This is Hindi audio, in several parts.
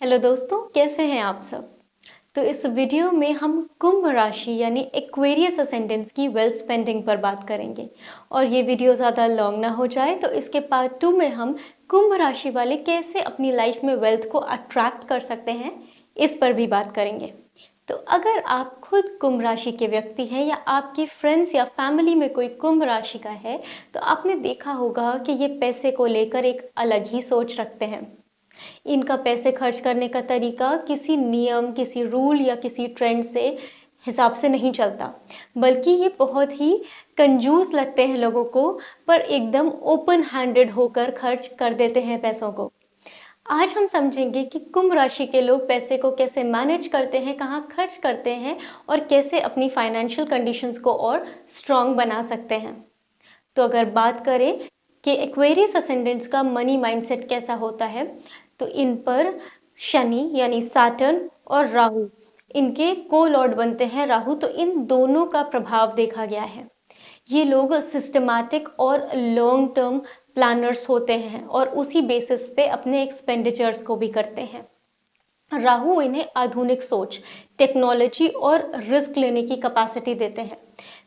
हेलो दोस्तों, कैसे हैं आप सब। तो इस वीडियो में हम कुंभ राशि यानी एक्वेरियस असेंडेंट्स की वेल्थ स्पेंडिंग पर बात करेंगे। और ये वीडियो ज़्यादा लॉन्ग ना हो जाए तो इसके पार्ट 2 में हम कुंभ राशि वाले कैसे अपनी लाइफ में वेल्थ को अट्रैक्ट कर सकते हैं, इस पर भी बात करेंगे। तो अगर आप खुद कुंभ राशि के व्यक्ति हैं या आपके फ्रेंड्स या फैमिली में कोई कुंभ राशि का है, तो आपने देखा होगा कि ये पैसे को लेकर एक अलग ही सोच रखते हैं। इनका पैसे खर्च करने का तरीका किसी नियम, किसी रूल या किसी ट्रेंड से हिसाब से नहीं चलता, बल्कि ये बहुत ही कंजूस लगते हैं लोगों को, पर एकदम ओपन हैंडेड होकर खर्च कर देते हैं पैसों को। आज हम समझेंगे कि कुंभ राशि के लोग पैसे को कैसे मैनेज करते हैं, कहाँ खर्च करते हैं और कैसे अपनी फाइनेंशियल कंडीशंस को और स्ट्रॉन्ग बना सकते हैं। तो अगर बात करें कि एक्वेरियस असेंडेंट्स का मनी माइंडसेट कैसा होता है, तो इन पर शनि यानी सैटर्न और राहु, इनके को लॉर्ड बनते हैं राहु, तो इन दोनों का प्रभाव देखा गया है। ये लोग सिस्टमैटिक और लॉन्ग टर्म प्लानर्स होते हैं और उसी बेसिस पे अपने एक्सपेंडिचर्स को भी करते हैं। राहु इन्हें आधुनिक सोच, टेक्नोलॉजी और रिस्क लेने की कैपेसिटी देते हैं।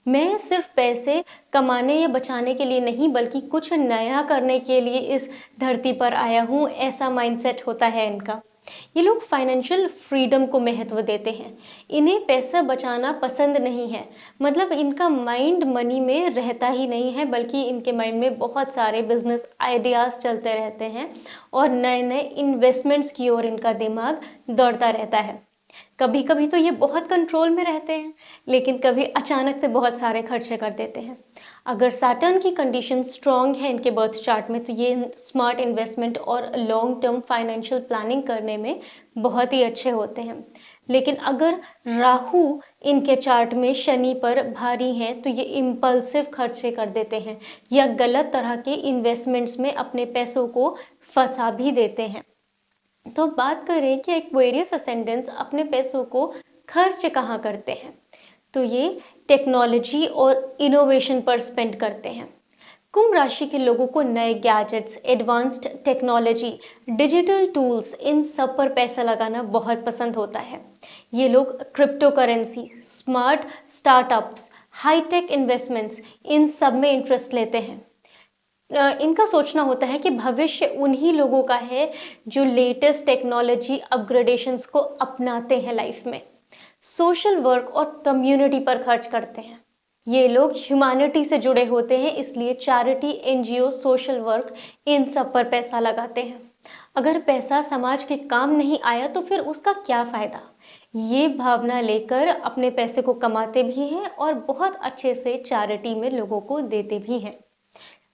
मैं सिर्फ पैसे कमाने या बचाने के लिए नहीं, बल्कि कुछ नया करने के लिए इस धरती पर आया हूँ, ऐसा माइंडसेट होता है इनका। ये लोग फाइनेंशियल फ्रीडम को महत्व देते हैं। इन्हें पैसा बचाना पसंद नहीं है, मतलब इनका माइंड मनी में रहता ही नहीं है, बल्कि इनके माइंड में बहुत सारे बिजनेस आइडियाज चलते रहते हैं और नए नए इन्वेस्टमेंट्स की ओर इनका दिमाग दौड़ता रहता है। कभी कभी तो ये बहुत कंट्रोल में रहते हैं, लेकिन कभी अचानक से बहुत सारे खर्चे कर देते हैं। अगर सैटर्न की कंडीशन स्ट्रांग है इनके बर्थ चार्ट में, तो ये स्मार्ट इन्वेस्टमेंट और लॉन्ग टर्म फाइनेंशियल प्लानिंग करने में बहुत ही अच्छे होते हैं। लेकिन अगर राहु इनके चार्ट में शनि पर भारी हैं, तो ये इम्पल्सिव खर्चे कर देते हैं या गलत तरह के इन्वेस्टमेंट्स में अपने पैसों को फंसा भी देते हैं। तो बात करें कि एक्वेरियस असेंडेंट्स अपने पैसों को खर्च कहाँ करते हैं, तो ये टेक्नोलॉजी और इनोवेशन पर स्पेंड करते हैं। कुंभ राशि के लोगों को नए gadgets, advanced technology, digital tools, इन सब पर पैसा लगाना बहुत पसंद होता है। ये लोग crypto currency, smart startups, hi tech investments, इन सब में इंटरेस्ट लेते हैं। इनका सोचना होता है कि भविष्य उन्हीं लोगों का है जो लेटेस्ट टेक्नोलॉजी अपग्रेडेशंस को अपनाते हैं लाइफ में। सोशल वर्क और कम्युनिटी पर खर्च करते हैं। ये लोग ह्यूमैनिटी से जुड़े होते हैं, इसलिए चैरिटी, एनजीओ, सोशल वर्क, इन सब पर पैसा लगाते हैं। अगर पैसा समाज के काम नहीं आया तो फिर उसका क्या फायदा, ये भावना लेकर अपने पैसे को कमाते भी हैं और बहुत अच्छे से चैरिटी में लोगों को देते भी हैं।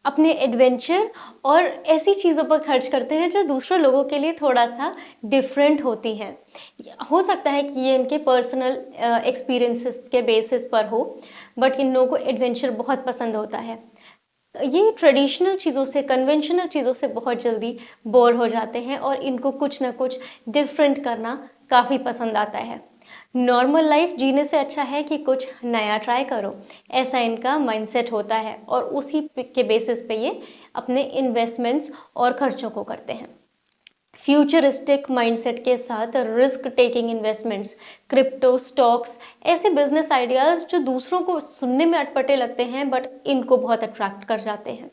अपने एडवेंचर और ऐसी चीज़ों पर खर्च करते हैं जो दूसरों लोगों के लिए थोड़ा सा डिफरेंट होती हैं। हो सकता है कि ये इनके पर्सनल एक्सपीरियंसेस के बेसिस पर हो, बट इन लोगों को एडवेंचर बहुत पसंद होता है। ये ट्रेडिशनल चीज़ों से, कन्वेंशनल चीज़ों से बहुत जल्दी बोर हो जाते हैं और इनको कुछ ना कुछ डिफरेंट करना काफ़ी पसंद आता है। नॉर्मल लाइफ जीने से अच्छा है कि कुछ नया ट्राई करो, ऐसा इनका माइंडसेट होता है और उसी के बेसिस पे ये अपने इन्वेस्टमेंट्स और खर्चों को करते हैं। फ्यूचरिस्टिक माइंडसेट के साथ risk taking investments, crypto, stocks, ऐसे बिजनेस आइडियाज जो दूसरों को सुनने में अटपटे लगते हैं बट इनको बहुत अट्रैक्ट कर जाते हैं।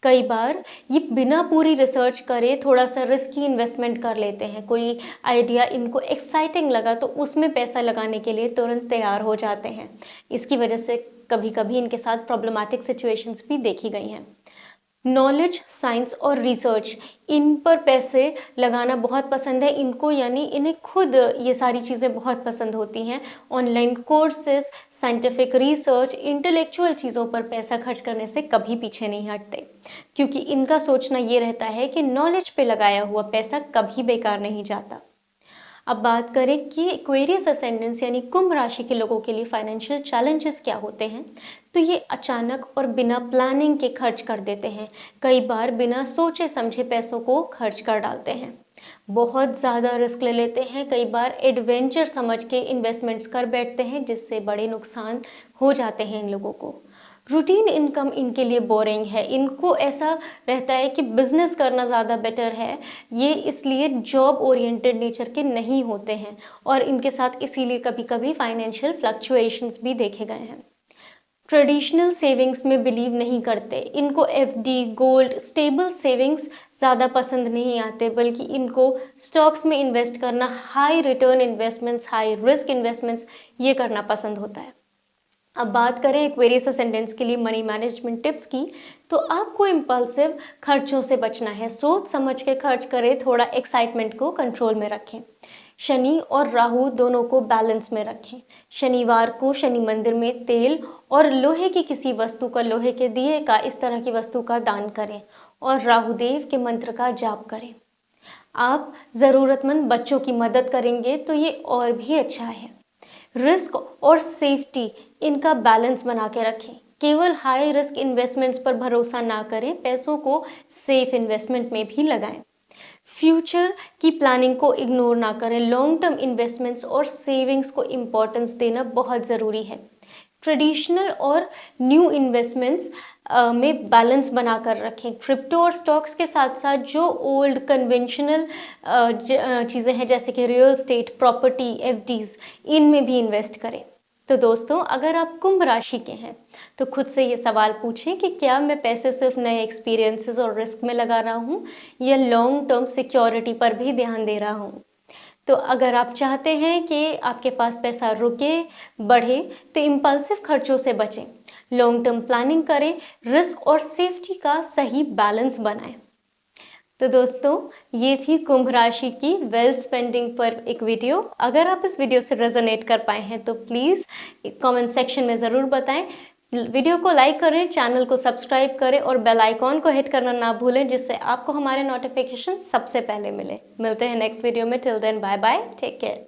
कई बार ये बिना पूरी रिसर्च करे थोड़ा सा रिस्की इन्वेस्टमेंट कर लेते हैं। कोई आइडिया इनको एक्साइटिंग लगा तो उसमें पैसा लगाने के लिए तुरंत तैयार हो जाते हैं। इसकी वजह से कभी कभी इनके साथ प्रॉब्लमैटिक सिचुएशंस भी देखी गई हैं। नॉलेज, साइंस और रिसर्च, इन पर पैसे लगाना बहुत पसंद है इनको, यानी इन्हें खुद ये सारी चीज़ें बहुत पसंद होती हैं। Online courses, scientific research, intellectual चीज़ों पर पैसा खर्च करने से कभी पीछे नहीं हटते, क्योंकि इनका सोचना ये रहता है कि नॉलेज पे लगाया हुआ पैसा कभी बेकार नहीं जाता। अब बात करें कि एक्वेरियस असेंडेंट्स यानी कुंभ राशि के लोगों के लिए फाइनेंशियल चैलेंजेस क्या होते हैं, तो ये अचानक और बिना प्लानिंग के खर्च कर देते हैं। कई बार बिना सोचे समझे पैसों को खर्च कर डालते हैं। बहुत ज़्यादा रिस्क ले लेते हैं, कई बार एडवेंचर समझ के इन्वेस्टमेंट्स कर बैठते हैं जिससे बड़े नुकसान हो जाते हैं इन लोगों को। रूटीन इनकम इनके लिए बोरिंग है, इनको ऐसा रहता है कि बिजनेस करना ज़्यादा बेटर है। ये इसलिए जॉब ओरिएंटेड नेचर के नहीं होते हैं और इनके साथ इसीलिए कभी कभी फाइनेंशियल फ्लक्चुएशंस भी देखे गए हैं। ट्रेडिशनल सेविंग्स में बिलीव नहीं करते, इनको एफडी, गोल्ड, स्टेबल सेविंग्स ज़्यादा पसंद नहीं आते, बल्कि इनको स्टॉक्स में इन्वेस्ट करना, high return investments, high risk investments ये करना पसंद होता है। अब बात करें एक्वेरियस असेंडेंट्स के लिए मनी मैनेजमेंट टिप्स की, तो आपको इम्पल्सिव खर्चों से बचना है। सोच समझ के खर्च करें, थोड़ा एक्साइटमेंट को कंट्रोल में रखें। शनि और राहु दोनों को बैलेंस में रखें। शनिवार को शनि मंदिर में तेल और लोहे की किसी वस्तु का, लोहे के दिए का, इस तरह की वस्तु का दान करें और राहुदेव के मंत्र का जाप करें। आप ज़रूरतमंद बच्चों की मदद करेंगे तो ये और भी अच्छा है। रिस्क और सेफ्टी इनका बैलेंस बना के रखें। केवल हाई रिस्क इन्वेस्टमेंट्स पर भरोसा ना करें, पैसों को सेफ इन्वेस्टमेंट में भी लगाएं। फ्यूचर की प्लानिंग को इग्नोर ना करें, लॉन्ग टर्म इन्वेस्टमेंट्स और सेविंग्स को इम्पोर्टेंस देना बहुत ज़रूरी है। ट्रेडिशनल और न्यू इन्वेस्टमेंट्स में बैलेंस बनाकर रखें। क्रिप्टो और स्टॉक्स के साथ साथ जो ओल्ड कन्वेंशनल चीज़ें हैं जैसे कि रियल एस्टेट, प्रॉपर्टी, एफडीज, इनमें भी इन्वेस्ट करें। तो दोस्तों, अगर आप कुंभ राशि के हैं तो खुद से ये सवाल पूछें कि क्या मैं पैसे सिर्फ नए एक्सपीरियंसेस और रिस्क में लगा रहा हूँ या लॉन्ग टर्म सिक्योरिटी पर भी ध्यान दे रहा हूँ। तो अगर आप चाहते हैं कि आपके पास पैसा रुके, बढ़े, तो इम्पल्सिव खर्चों से बचें, लॉन्ग टर्म प्लानिंग करें, रिस्क और सेफ्टी का सही बैलेंस बनाएं। तो दोस्तों, ये थी कुंभ राशि की वेल्थ स्पेंडिंग पर एक वीडियो। अगर आप इस वीडियो से रेजोनेट कर पाए हैं तो प्लीज़ कमेंट सेक्शन में ज़रूर बताएं। वीडियो को लाइक करें, चैनल को सब्सक्राइब करें और बेल आइकॉन को हिट करना ना भूलें, जिससे आपको हमारे नोटिफिकेशन सबसे पहले मिले। मिलते हैं नेक्स्ट वीडियो में। Till then, bye bye, take care.